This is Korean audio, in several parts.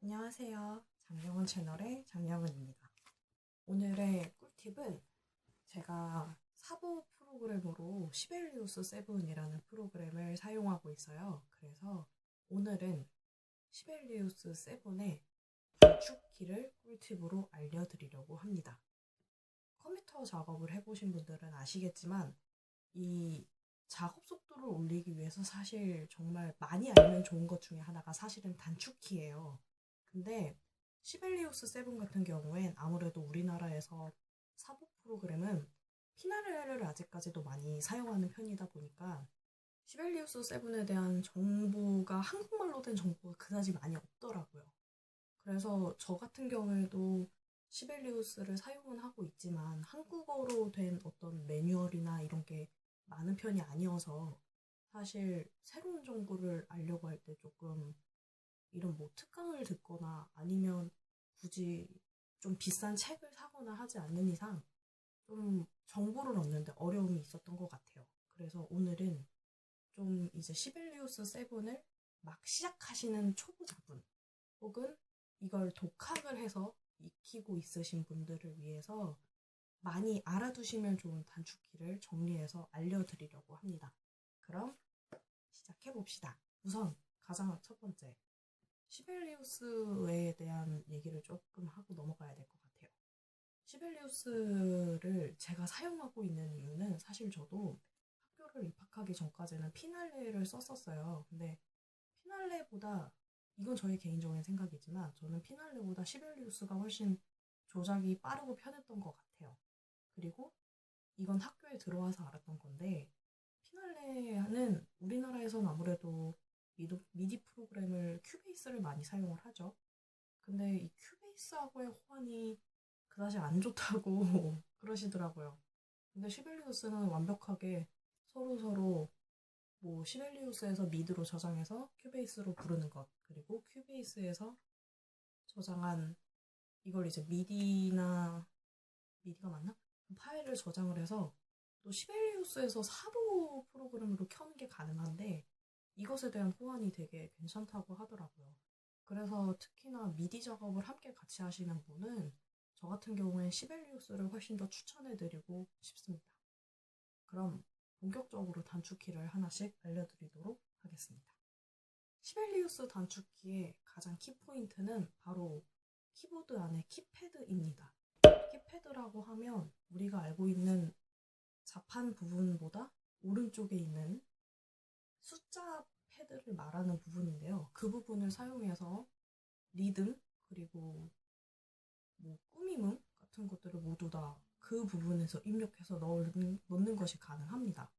안녕하세요. 장영은 채널의 장영은입니다. 오늘의 꿀팁은 제가 사보 프로그램으로 시벨리우스 7이라는 프로그램을 사용하고 있어요. 그래서 오늘은 시벨리우스 7의 단축키를 꿀팁으로 알려드리려고 합니다. 컴퓨터 작업을 해보신 분들은 아시겠지만 이 작업 속도를 올리기 위해서 사실 정말 많이 알면 좋은 것 중에 하나가 사실은 단축키예요. 근데 시벨리우스 7 같은 경우엔 아무래도 우리나라에서 사보 프로그램은 피날레를 아직까지도 많이 사용하는 편이다 보니까 시벨리우스 7에 대한 정보가 한국말로 된 정보가 그다지 많이 없더라고요. 그래서 저 같은 경우에도 시벨리우스를 사용은 하고 있지만 한국어로 된 어떤 매뉴얼이나 이런 게 많은 편이 아니어서 사실 새로운 정보를 알려고 할 때 조금 이런 뭐 특강을 듣거나 아니면 굳이 좀 비싼 책을 사거나 하지 않는 이상 좀 정보를 얻는데 어려움이 있었던 것 같아요. 그래서 오늘은 좀 이제 시벨리우스 7을 막 시작하시는 초보자분 혹은 이걸 독학을 해서 익히고 있으신 분들을 위해서 많이 알아두시면 좋은 단축키를 정리해서 알려드리려고 합니다. 그럼 시작해봅시다. 우선 가장 첫 번째, 시벨리우스에 대한 얘기를 조금 하고 넘어가야 될 것 같아요. 시벨리우스를 제가 사용하고 있는 이유는 사실 저도 학교를 입학하기 전까지는 피날레를 썼었어요. 근데 피날레보다 이건 저의 개인적인 생각이지만 저는 피날레보다 시벨리우스가 훨씬 조작이 빠르고 편했던 것 같아요. 그리고 이건 학교에 들어와서 알았던 건데 피날레는 우리나라에서는 아무래도 미디 프로그램을 큐베이스를 많이 사용을 하죠. 근데 이 큐베이스하고의 호환이 그다지 안 좋다고 그러시더라고요. 근데 시벨리우스는 완벽하게 서로 뭐 시벨리우스에서 미드로 저장해서 큐베이스로 부르는 것, 그리고 큐베이스에서 저장한 이걸 이제 미디가 맞나? 파일을 저장을 해서 또 시벨리우스에서 사보 프로그램으로 켜는 게 가능한데 이것에 대한 호환이 되게 괜찮다고 하더라고요. 그래서 특히나 미디 작업을 함께 같이 하시는 분은 저 같은 경우엔 시벨리우스를 훨씬 더 추천해드리고 싶습니다. 그럼 본격적으로 단축키를 하나씩 알려드리도록 하겠습니다. 시벨리우스 단축키의 가장 키포인트는 바로 키보드 안의 키패드입니다. 키패드라고 하면 우리가 알고 있는 자판 부분보다 오른쪽에 있는 숫자 패드를 말하는 부분인데요. 그 부분을 사용해서 리듬 그리고 뭐 꾸밈음 같은 것들을 모두 다 그 부분에서 입력해서 넣는 것이 가능합니다.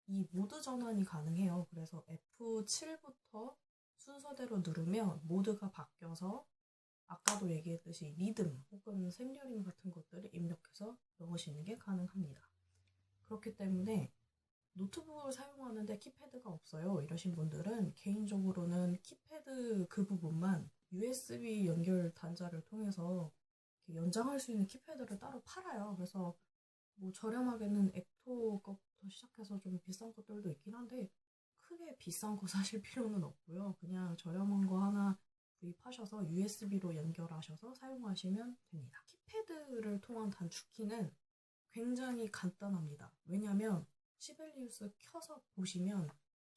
이 모드 전환이 가능해요. 그래서 F7부터 순서대로 누르면 모드가 바뀌어서 아까도 얘기했듯이 리듬 혹은 샘여림 같은 것들을 입력해서 넣으시는 게 가능합니다. 그렇기 때문에 노트북을 사용하는데 키패드가 없어요 이러신 분들은 개인적으로는 키패드 그 부분만 USB 연결 단자를 통해서 연장할 수 있는 키패드를 따로 팔아요. 그래서 뭐 저렴하게는 엑토 것부터 시작해서 좀 비싼 것들도 있긴 한데 크게 비싼 거 사실 필요는 없고요. 그냥 저렴한 거 하나 구입하셔서 USB로 연결하셔서 사용하시면 됩니다. 키패드를 통한 단축키는 굉장히 간단합니다. 왜냐면 시벨리우스 켜서 보시면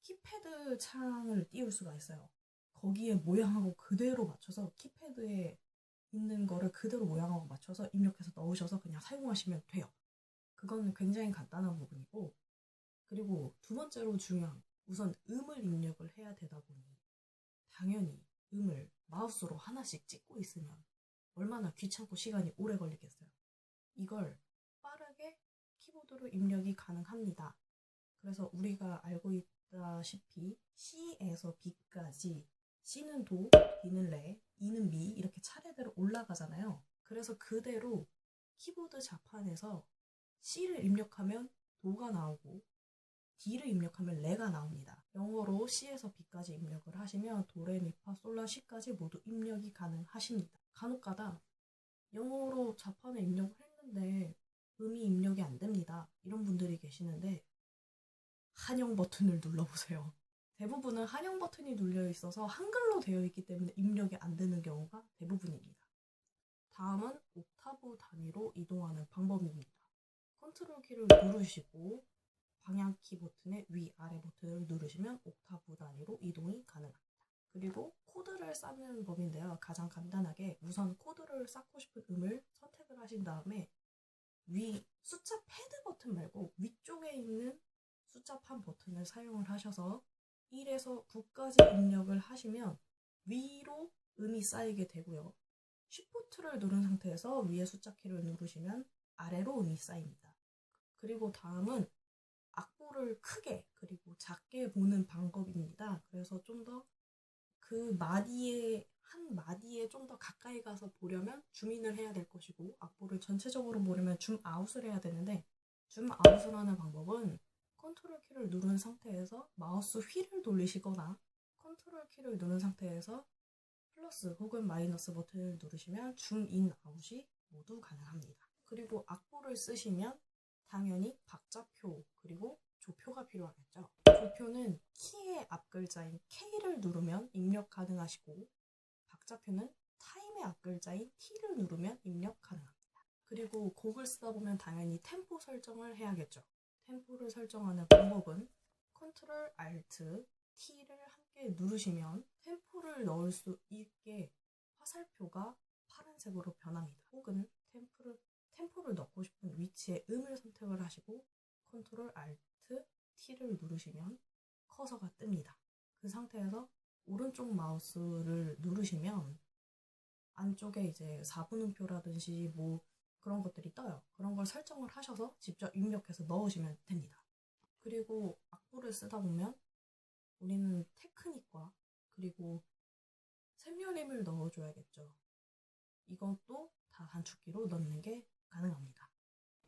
키패드 창을 띄울 수가 있어요. 거기에 모양하고 그대로 맞춰서 키패드에 있는 거를 그대로 모양하고 맞춰서 입력해서 넣으셔서 그냥 사용하시면 돼요. 그건 굉장히 간단한 부분이고, 그리고 두 번째로 중요한 우선 음을 입력을 해야 되다 보니 당연히 음을 마우스로 하나씩 찍고 있으면 얼마나 귀찮고 시간이 오래 걸리겠어요. 이걸 빠르게 키보드로 입력이 가능합니다. 그래서 우리가 알고 있다시피 C에서 B까지 C는 도, B는 레, E는 미 이렇게 차례대로 올라가잖아요. 그래서 그대로 키보드 자판에서 C를 입력하면 도가 나오고 D를 입력하면 레가 나옵니다. 영어로 C에서 B까지 입력을 하시면 도, 레, 미, 파, 솔, 라, 시까지 모두 입력이 가능하십니다. 간혹가다 영어로 자판에 입력을 했는데 음이 입력이 안 됩니다. 이런 분들이 계시는데 한영 버튼을 눌러보세요. 대부분은 한영 버튼이 눌려 있어서 한글로 되어 있기 때문에 입력이 안 되는 경우가 대부분입니다. 다음은 옥타브 단위로 이동하는 방법입니다. 컨트롤 키를 누르시고 방향키 버튼의 위아래 버튼을 누르시면 옥타브 단위로 이동이 가능합니다. 그리고 코드를 쌓는 법인데요. 가장 간단하게 우선 코드를 쌓고 싶은 음을 선택을 하신 다음에 위 숫자 패드 버튼 말고 위쪽에 있는 숫자판 버튼을 사용을 하셔서 1에서 9까지 입력을 하시면 위로 음이 쌓이게 되고요. 쉬프트를 누른 상태에서 위에 숫자 키를 누르시면 아래로 음이 쌓입니다. 그리고 다음은 악보를 크게 그리고 작게 보는 방법입니다. 그래서 좀 더 그 마디에 한 마디에 좀 더 가까이 가서 보려면 줌인을 해야 될 것이고 악보를 전체적으로 보려면 줌아웃을 해야 되는데 줌아웃을 하는 방법은 컨트롤 키를 누른 상태에서 마우스 휠을 돌리시거나 컨트롤 키를 누른 상태에서 플러스 혹은 마이너스 버튼을 누르시면 줌인 아웃이 모두 가능합니다. 그리고 악보를 쓰시면 당연히 박자표 그리고 조표가 필요하겠죠. 조표는 키의 앞글자인 K를 누르면 입력 가능하시고 박자표는 타임의 앞글자인 T를 누르면 입력 가능합니다. 그리고 곡을 쓰다 보면 당연히 템포 설정을 해야겠죠. 템포를 설정하는 방법은 컨트롤 알트 T를 함께 누르시면 템포를 넣을 수 있게 화살표가 파란색으로 변합니다. 혹은 템포를 넣고 싶은 위치에 음을 선택을 하시고 컨트롤 알트 T를 누르시면 커서가 뜹니다. 그 상태에서 오른쪽 마우스를 누르시면 안쪽에 이제 4분음표라든지 뭐 그런 것들이 떠요. 그런 걸 설정을 하셔서 직접 입력해서 넣으시면 됩니다. 그리고 악보를 쓰다 보면 우리는 테크닉과 그리고 샘여림을 넣어줘야겠죠. 이것도 다 단축키로 넣는 게 가능합니다.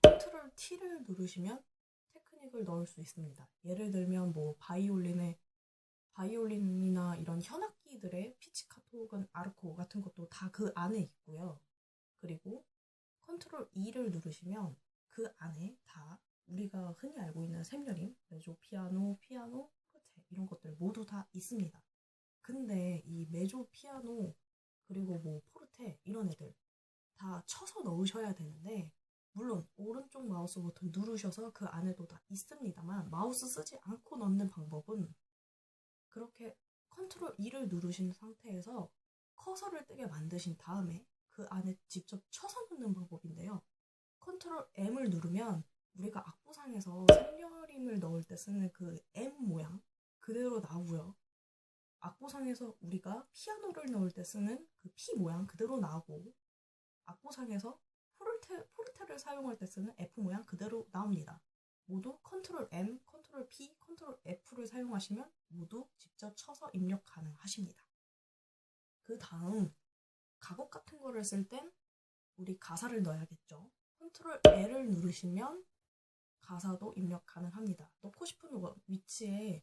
컨트롤 T를 누르시면 테크닉을 넣을 수 있습니다. 예를 들면 뭐 바이올린이나 이런 현악기들의 피치카토 혹은 아르코 같은 것도 다 그 안에 있고요. 그리고 컨트롤 E를 누르시면 그 안에 다 우리가 흔히 알고 있는 샘여림, 메조, 피아노, 포르테 이런 것들 모두 다 있습니다. 근데 이 메조, 피아노 그리고 뭐 포르테 이런 애들 다 쳐서 넣으셔야 되는데 물론 오른쪽 마우스 버튼 누르셔서 그 안에도 다 있습니다만 마우스 쓰지 않고 넣는 방법은 그렇게 컨트롤 E를 누르신 상태에서 커서를 뜨게 만드신 다음에 그 안에 직접 쳐서 넣는 방법인데요. 컨트롤 M을 누르면 우리가 악보상에서 샘여림을 넣을 때 쓰는 그 M 모양 그대로 나오고요. 악보상에서 우리가 피아노를 넣을 때 쓰는 그 P 모양 그대로 나오고 악보상에서 포르테를 사용할 때 쓰는 F 모양 그대로 나옵니다. 모두 컨트롤 M, 컨트롤 P, 컨트롤 F를 사용하시면 모두 직접 쳐서 입력 가능하십니다. 그 다음 가곡 같은 거를 쓸 땐 우리 가사를 넣어야겠죠. 컨트롤 L을 누르시면 가사도 입력 가능합니다. 넣고 싶은 위치에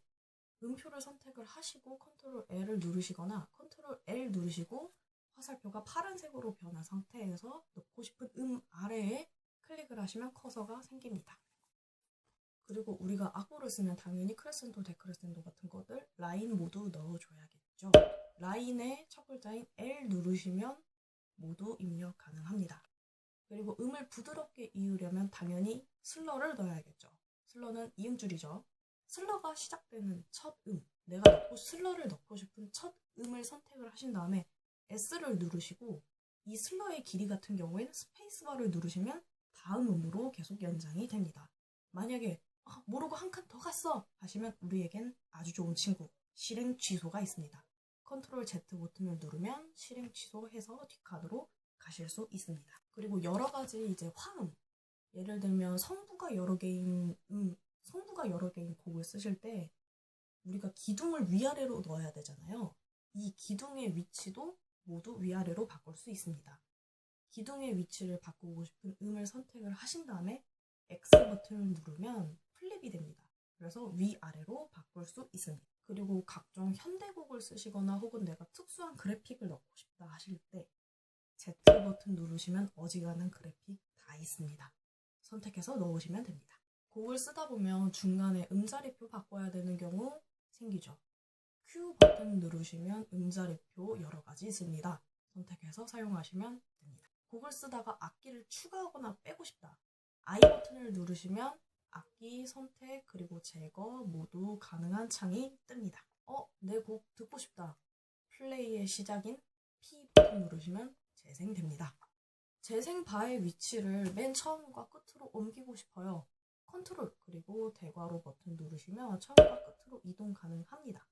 음표를 선택을 하시고 컨트롤 L을 누르시거나 컨트롤 L 누르시고 화살표가 파란색으로 변한 상태에서 넣고 싶은 아래에 클릭을 하시면 커서가 생깁니다. 그리고 우리가 악보를 쓰면 당연히 크레센도, 데크레센도 같은 것들 라인 모두 넣어줘야겠죠. 라인의 첫 글자인 L 누르시면 모두 입력 가능합니다. 그리고 음을 부드럽게 이으려면 당연히 슬러를 넣어야겠죠. 슬러는 이음줄이죠. 슬러가 시작되는 첫 내가 슬러를 넣고 싶은 첫 음을 선택을 하신 다음에 S를 누르시고 이 슬러의 길이 같은 경우에는 스페이스바를 누르시면 다음 음으로 계속 연장이 됩니다. 만약에 모르고 한 칸 더 갔어 하시면 우리에겐 아주 좋은 친구 실행 취소가 있습니다. 컨트롤 Z 버튼을 누르면 실행 취소해서 뒷칸으로 가실 수 있습니다. 그리고 여러 가지 이제 화음 예를 들면 성부가 여러 개인 곡을 쓰실 때 우리가 기둥을 위아래로 넣어야 되잖아요. 이 기둥의 위치도 모두 위아래로 바꿀 수 있습니다. 기둥의 위치를 바꾸고 싶은 음을 선택을 하신 다음에 X 버튼을 누르면 플립이 됩니다. 그래서 위아래로 바꿀 수 있습니다. 그리고 각종 현대곡을 쓰시거나 혹은 내가 특수한 그래픽을 넣고 싶다 하실 때 Z 버튼 누르시면 어지간한 그래픽 다 있습니다. 선택해서 넣으시면 됩니다. 곡을 쓰다 보면 중간에 음자리표 바꿔야 되는 경우 생기죠. Q 버튼 누르시면 음자리표 여러 가지 있습니다. 선택해서 사용하시면 됩니다. 곡을 쓰다가 악기를 추가하거나 빼고 싶다. I 버튼을 누르시면 악기 선택 그리고 제거 모두 가능한 창이 뜹니다. 내 곡 듣고 싶다. 플레이의 시작인 P 버튼 누르시면 재생됩니다. 재생 바의 위치를 맨 처음과 끝으로 옮기고 싶어요. 컨트롤 그리고 대괄호 버튼 누르시면 처음과 끝으로 이동 가능합니다.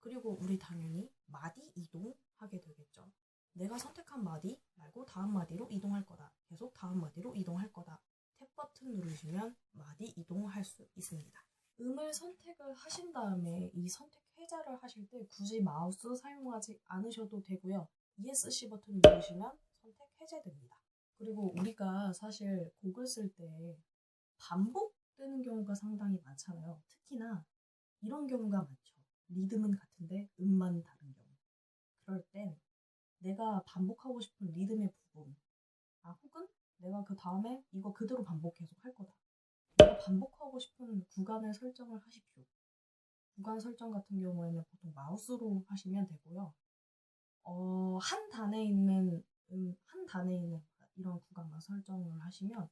그리고 우리 당연히 마디 이동하게 되겠죠. 내가 선택한 마디 말고 다음 마디로 이동할 거다. 계속 다음 마디로 이동할 거다. 탭 버튼 누르시면 마디 이동할 수 있습니다. 음을 선택을 하신 다음에 이 선택 해제를 하실 때 굳이 마우스 사용하지 않으셔도 되고요. ESC 버튼 누르시면 선택 해제됩니다. 그리고 우리가 사실 곡을 쓸 때 반복되는 경우가 상당히 많잖아요. 특히나 이런 경우가 많죠. 리듬은 같은데 음만 다른 경우. 그럴 땐 내가 반복하고 싶은 리듬의 부분, 혹은 내가 그 다음에 이거 그대로 반복 계속 할 거다. 내가 반복하고 싶은 구간을 설정을 하십시오. 구간 설정 같은 경우에는 보통 마우스로 하시면 되고요. 한 단에 있는 이런 구간만 설정을 하시면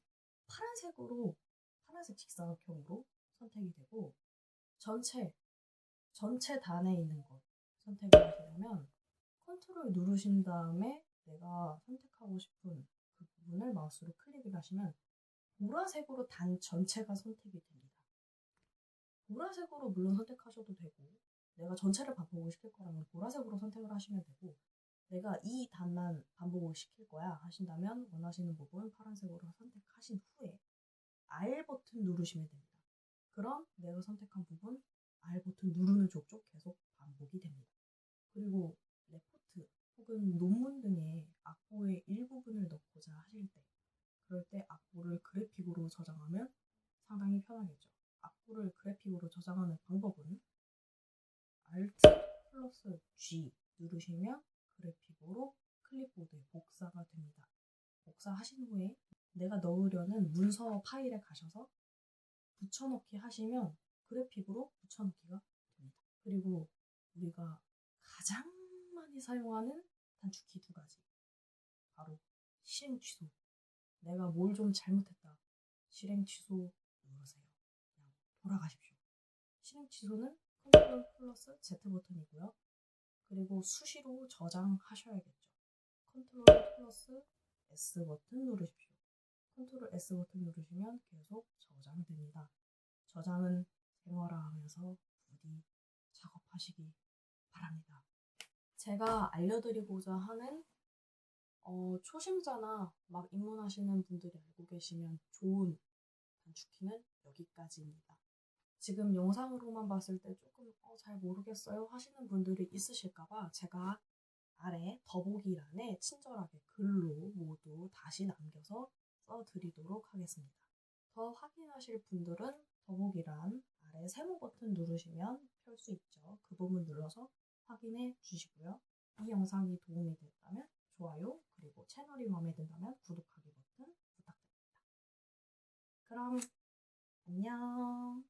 파란색 직사각형으로 선택이 되고 전체 단에 있는 것 선택을 하시려면 컨트롤 누르신 다음에 내가 선택하고 싶은 그 부분을 마우스로 클릭을 하시면 보라색으로 단 전체가 선택이 됩니다. 보라색으로 물론 선택하셔도 되고 내가 전체를 반복을 시킬 거라면 보라색으로 선택을 하시면 되고 내가 이 단만 반복을 시킬 거야 하신다면 원하시는 부분 파란색으로 선택하신 후에 R 버튼 누르시면 됩니다. 그럼 내가 선택한 부분 R 버튼 누르는 족족 계속 반복이 됩니다. 그리고 레포트 혹은 논문 등의 악보의 일부분을 넣고자 하실 때 그럴 때 악보를 그래픽으로 저장하면 상당히 편하겠죠. 악보를 그래픽으로 저장하는 방법은 Alt 플러스 G 누르시면 그래픽으로 클립보드에 복사가 됩니다. 복사하신 후에 내가 넣으려는 문서 파일에 가셔서 붙여넣기 하시면 그래픽으로 붙여넣기가 됩니다. 그리고 우리가 가장 많이 사용하는 단축키 2가지 바로 실행 취소. 내가 뭘 좀 잘못했다. 실행 취소 누르세요. 그냥 돌아가십시오. 실행 취소는 컨트롤 플러스 Z 버튼이고요. 그리고 수시로 저장하셔야겠죠. 컨트롤 플러스 S 버튼 누르십시오. 컨트롤 S 버튼 누르시면 계속 저장됩니다. 저장은 생활화하면서 부디 작업하시기 바랍니다. 제가 알려드리고자 하는 초심자나 막 입문하시는 분들이 알고 계시면 좋은 단축키는 여기까지입니다. 지금 영상으로만 봤을 때 조금 잘 모르겠어요 하시는 분들이 있으실까봐 제가 아래 더보기란에 친절하게 글로 모두 다시 남겨서 써드리도록 하겠습니다. 더 확인하실 분들은 더보기란 아래 세모 버튼 누르시면 펼 수 있죠. 그 부분 눌러서 확인해 주시고요. 이 영상이 도움이 됐다면 좋아요 그리고 채널이 마음에 든다면 구독하기 버튼 부탁드립니다. 그럼 안녕.